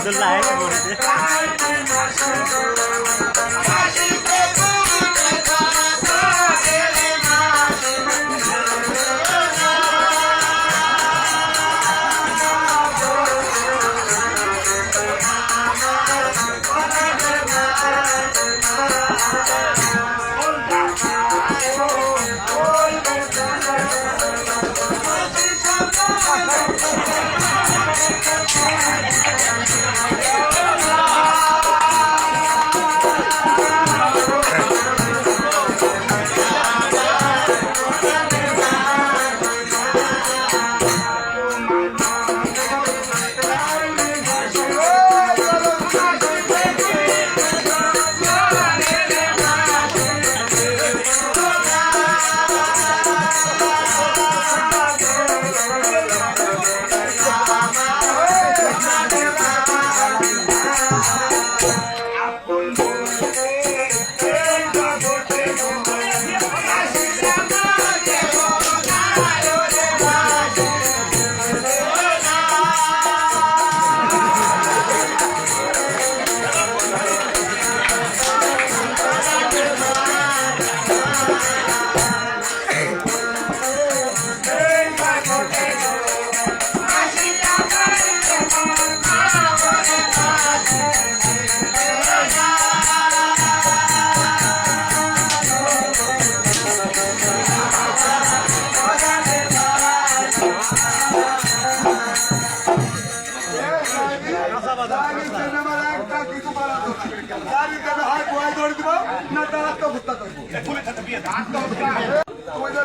আব্দুল্লাহ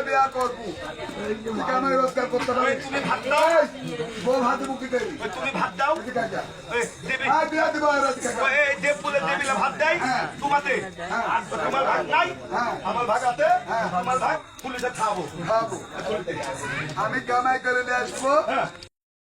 বিয়া করবো আমার রোজগার করতে পারি তুমি ভাত দাও বউ হাতে মুখে দেবি তুমি ভাত দাও বিয়া দিব ভাত দেয় তোমাতে তোমার ভাগ নাই আমার ভাগ আছে আমার ভাগ পুলিশে খাবো আমি কামাই করে নিয়ে আসবো